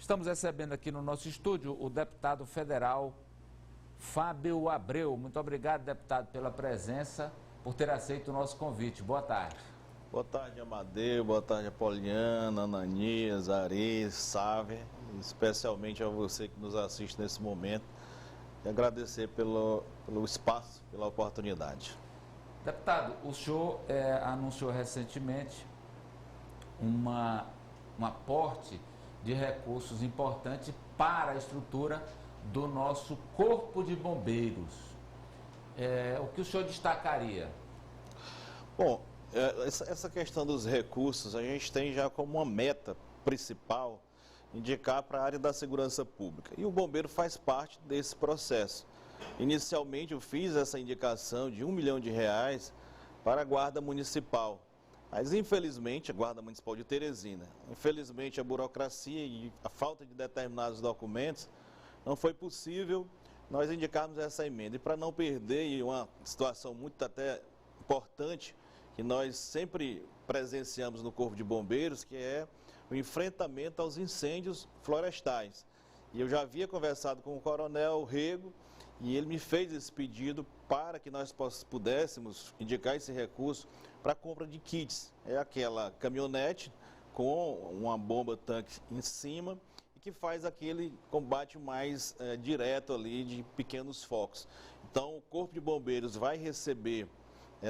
Estamos recebendo aqui no nosso estúdio o deputado federal Fábio Abreu. Muito obrigado, deputado, pela presença, por ter aceito o nosso convite. Boa tarde. Boa tarde, Amadeu. Boa tarde, Apoliana, Ananias, Ares, Sávia, especialmente a você que nos assiste nesse momento. E agradecer pelo espaço, pela oportunidade. Deputado, o senhor anunciou recentemente um aporte de recursos importante para a estrutura do nosso Corpo de Bombeiros. O que o senhor destacaria? Bom, essa questão dos recursos a gente tem já como uma meta principal indicar para a área da segurança pública. E o bombeiro faz parte desse processo. Inicialmente eu fiz essa indicação de R$1 milhão para a Guarda Municipal. Mas infelizmente, a Guarda Municipal de Teresina, infelizmente a burocracia e a falta de determinados documentos, não foi possível nós indicarmos essa emenda. E para não perder uma situação muito até importante, que nós sempre presenciamos no Corpo de Bombeiros, que é o enfrentamento aos incêndios florestais. E eu já havia conversado com o Coronel Rego e ele me fez esse pedido para que nós pudéssemos indicar esse recurso para a compra de kits. É aquela caminhonete com uma bomba-tanque em cima e que faz aquele combate mais direto ali de pequenos focos. Então o Corpo de Bombeiros vai receber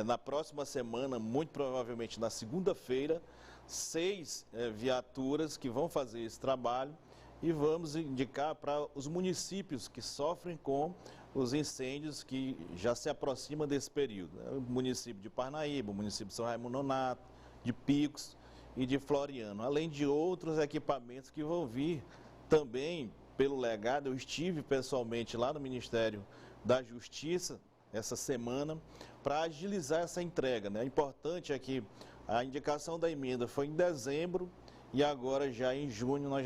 na próxima semana, muito provavelmente na segunda-feira, 6 viaturas que vão fazer esse trabalho e vamos indicar para os municípios que sofrem com os incêndios que já se aproximam desse período. O município de Parnaíba, o município de São Raimundo Nonato, de Picos e de Floriano, além de outros equipamentos que vão vir também pelo legado. Eu estive pessoalmente lá no Ministério da Justiça essa semana para agilizar essa entrega, né? O importante é que a indicação da emenda foi em dezembro e agora já em junho nós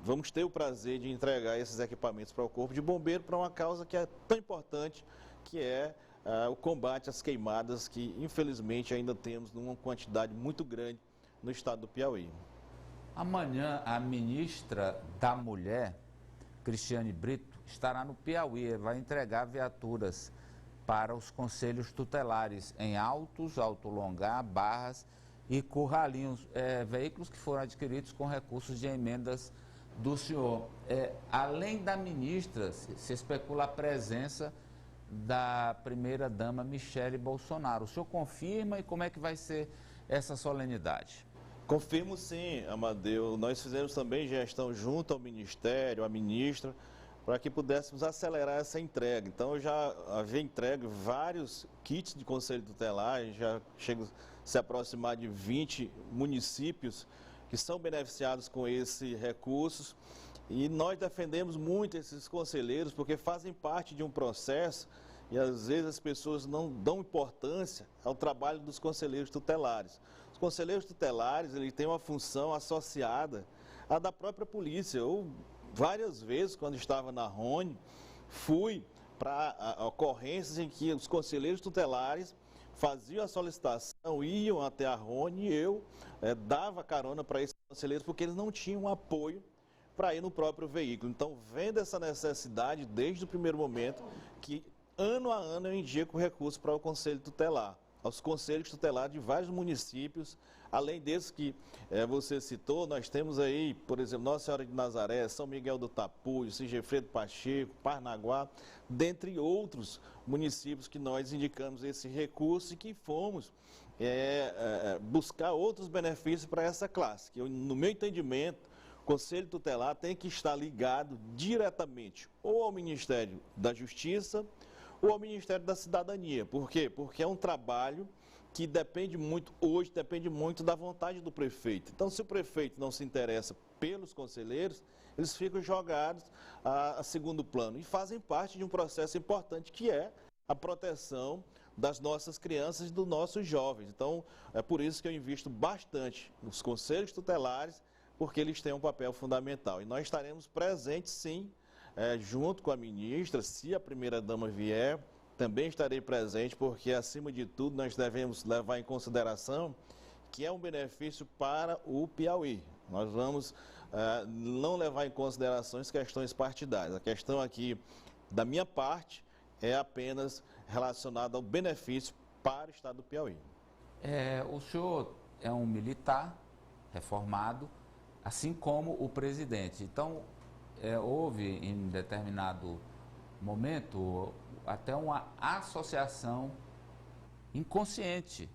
vamos ter o prazer de entregar esses equipamentos para o Corpo de Bombeiro para uma causa que é tão importante, que é o combate às queimadas que infelizmente ainda temos numa quantidade muito grande no estado do Piauí. Amanhã a ministra da Mulher, Cristiane Brito, estará no Piauí, vai entregar viaturas para os conselhos tutelares em Altos, Alto Longar, Barras e Curralinhos, veículos que foram adquiridos com recursos de emendas do senhor. Além da ministra, se especula a presença da primeira-dama Michele Bolsonaro. O senhor confirma e como é que vai ser essa solenidade? Confirmo sim, Amadeu. Nós fizemos também gestão junto ao Ministério, à ministra, para que pudéssemos acelerar essa entrega. Então, eu já havia entregue vários kits de conselho tutelar, já chego a se aproximar de 20 municípios que são beneficiados com esses recursos. E nós defendemos muito esses conselheiros, porque fazem parte de um processo e às vezes as pessoas não dão importância ao trabalho dos conselheiros tutelares. Os conselheiros tutelares, eles têm uma função associada à da própria polícia. Eu, várias vezes, quando estava na Rony, fui para ocorrências em que os conselheiros tutelares faziam a solicitação, iam até a Rony e eu dava carona para esses conselheiros, porque eles não tinham apoio para ir no próprio veículo. Então, vendo essa necessidade desde o primeiro momento, que ano a ano eu indico recurso para o Conselho Tutelar, aos conselhos tutelares de vários municípios, além desses que você citou. Nós temos aí, por exemplo, Nossa Senhora de Nazaré, São Miguel do Tapujo, Sigefredo Pacheco, Parnaguá, dentre outros municípios que nós indicamos esse recurso e que fomos buscar outros benefícios para essa classe, que no meu entendimento, o Conselho Tutelar tem que estar ligado diretamente ou ao Ministério da Justiça ou ao Ministério da Cidadania. Por quê? Porque é um trabalho que depende muito da vontade do prefeito. Então, se o prefeito não se interessa pelos conselheiros, eles ficam jogados a segundo plano e fazem parte de um processo importante que é a proteção das nossas crianças e dos nossos jovens. Então, é por isso que eu invisto bastante nos conselhos tutelares, porque eles têm um papel fundamental. E nós estaremos presentes, sim, junto com a ministra. Se a primeira-dama vier, também estarei presente, porque, acima de tudo, nós devemos levar em consideração que é um benefício para o Piauí. Nós vamos não levar em consideração questões partidárias. A questão aqui, da minha parte, é apenas relacionada ao benefício para o Estado do Piauí. O senhor é um militar reformado, assim como o presidente. Então, houve em determinado momento até uma associação inconsciente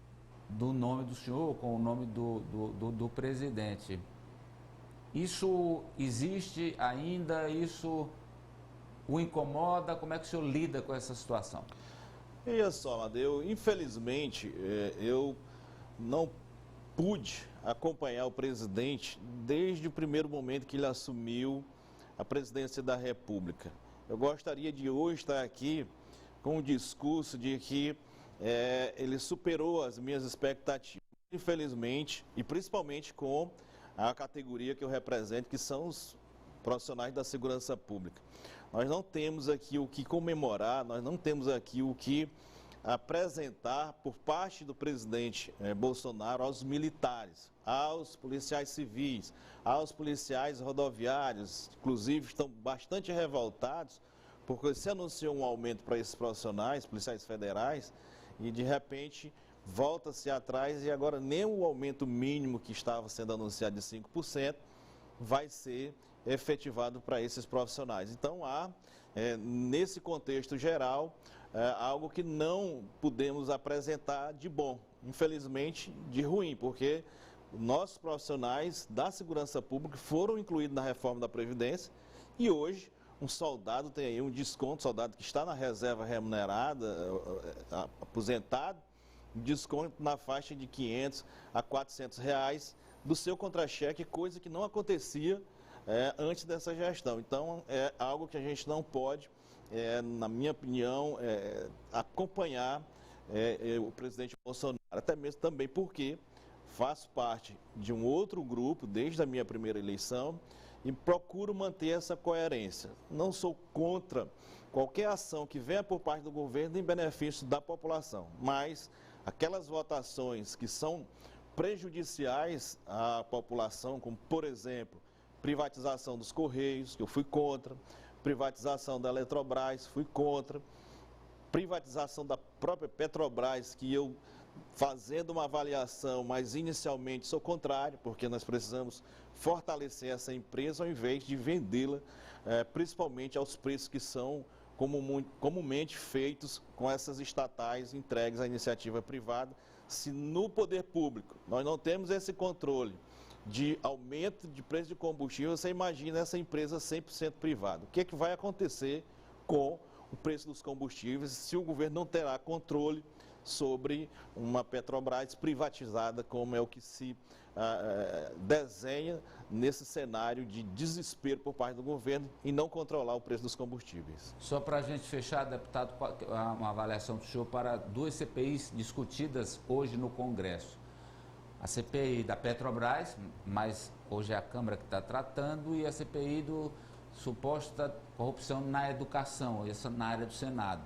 do nome do senhor com o nome do presidente. Isso existe ainda? Isso o incomoda? Como é que o senhor lida com essa situação? Veja só, Amadeu, infelizmente eu não pude acompanhar o presidente desde o primeiro momento que ele assumiu a presidência da República. Eu gostaria de hoje estar aqui com um discurso de que ele superou as minhas expectativas, infelizmente, e principalmente com a categoria que eu represento, que são os profissionais da segurança pública. Nós não temos aqui o que comemorar, nós não temos aqui o que apresentar por parte do presidente Bolsonaro aos militares, aos policiais civis, aos policiais rodoviários, inclusive estão bastante revoltados, porque se anunciou um aumento para esses profissionais, policiais federais, e de repente volta-se atrás e agora nem o aumento mínimo que estava sendo anunciado de 5% vai ser efetivado para esses profissionais. Então há, nesse contexto geral, algo que não podemos apresentar de bom, infelizmente de ruim, porque nossos profissionais da segurança pública foram incluídos na reforma da Previdência e hoje um soldado tem aí um desconto, soldado que está na reserva remunerada, aposentado, um desconto na faixa de R$500 a R$400 do seu contra-cheque, coisa que não acontecia antes dessa gestão. Então, é algo que a gente não pode, na minha opinião, acompanhar o presidente Bolsonaro, até mesmo também porque faço parte de um outro grupo desde a minha primeira eleição e procuro manter essa coerência. Não sou contra qualquer ação que venha por parte do governo em benefício da população, mas aquelas votações que são prejudiciais à população, como, por exemplo, privatização dos Correios, que eu fui contra, privatização da Eletrobras, fui contra, privatização da própria Petrobras, que eu, fazendo uma avaliação, mas inicialmente sou contrário, porque nós precisamos fortalecer essa empresa ao invés de vendê-la, principalmente aos preços que são comumente feitos com essas estatais entregues à iniciativa privada. Se no poder público nós não temos esse controle de aumento de preço de combustível, você imagina essa empresa 100% privada. O que é que vai acontecer com o preço dos combustíveis se o governo não terá controle sobre uma Petrobras privatizada, como é o que se desenha nesse cenário de desespero por parte do governo e não controlar o preço dos combustíveis. Só para a gente fechar, deputado, uma avaliação do senhor para duas CPIs discutidas hoje no Congresso. A CPI da Petrobras, mas hoje é a Câmara que está tratando, e a CPI do suposta corrupção na educação, essa na área do Senado.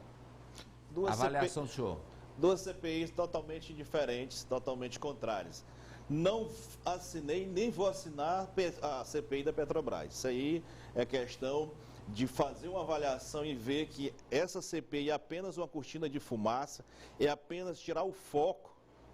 Avaliação do senhor. Duas CPIs totalmente diferentes, totalmente contrárias. Não assinei, nem vou assinar a CPI da Petrobras. Isso aí é questão de fazer uma avaliação e ver que essa CPI é apenas uma cortina de fumaça, é apenas tirar o foco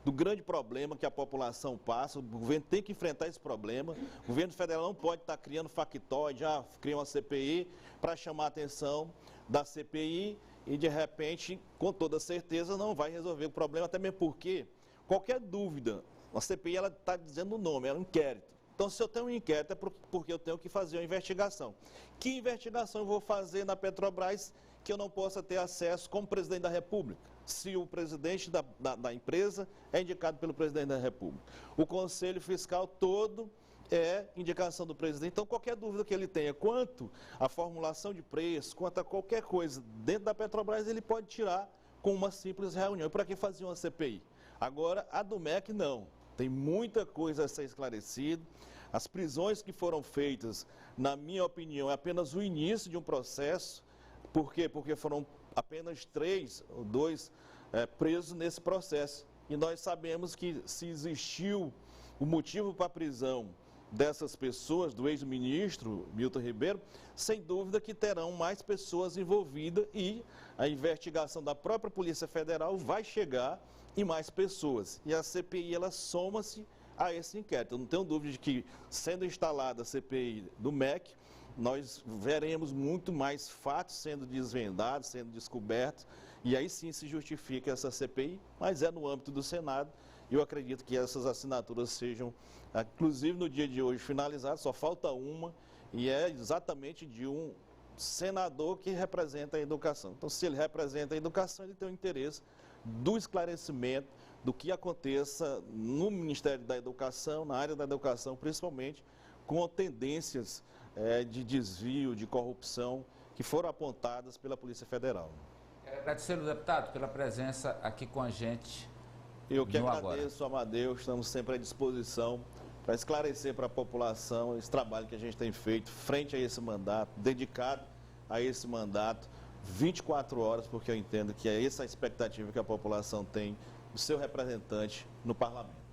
do grande problema que a população passa. O governo tem que enfrentar esse problema. O governo federal não pode estar criando factoide, cria uma CPI para chamar a atenção da CPI e, de repente, com toda certeza, não vai resolver o problema, até mesmo porque qualquer dúvida, a CPI está dizendo o nome, é um inquérito. Então, se eu tenho um inquérito, é porque eu tenho que fazer uma investigação. Que investigação eu vou fazer na Petrobras que eu não possa ter acesso como presidente da República, se o presidente da empresa é indicado pelo presidente da República? O Conselho Fiscal todo é indicação do presidente. Então, qualquer dúvida que ele tenha quanto à formulação de preço, quanto a qualquer coisa dentro da Petrobras, ele pode tirar com uma simples reunião. Para que fazer uma CPI? Agora, a do MEC não. Tem muita coisa a ser esclarecida. As prisões que foram feitas, na minha opinião, é apenas o início de um processo. Por quê? Porque foram apenas 3 ou 2 presos nesse processo. E nós sabemos que se existiu o motivo para a prisão dessas pessoas, do ex-ministro Milton Ribeiro, sem dúvida que terão mais pessoas envolvidas e a investigação da própria Polícia Federal vai chegar em mais pessoas. E a CPI, ela soma-se a esse inquérito. Eu não tenho dúvida de que, sendo instalada a CPI do MEC, nós veremos muito mais fatos sendo desvendados, sendo descobertos, e aí sim se justifica essa CPI, mas é no âmbito do Senado. E eu acredito que essas assinaturas sejam, inclusive no dia de hoje, finalizadas, só falta uma, e é exatamente de um senador que representa a educação. Então, se ele representa a educação, ele tem o interesse do esclarecimento do que aconteça no Ministério da Educação, na área da educação, principalmente com tendências de desvio, de corrupção, que foram apontadas pela Polícia Federal. Quero agradecer, deputado, pela presença aqui com a gente. Eu que agradeço, Amadeu, estamos sempre à disposição para esclarecer para a população esse trabalho que a gente tem feito frente a esse mandato, dedicado a esse mandato, 24 horas, porque eu entendo que é essa a expectativa que a população tem do seu representante no parlamento.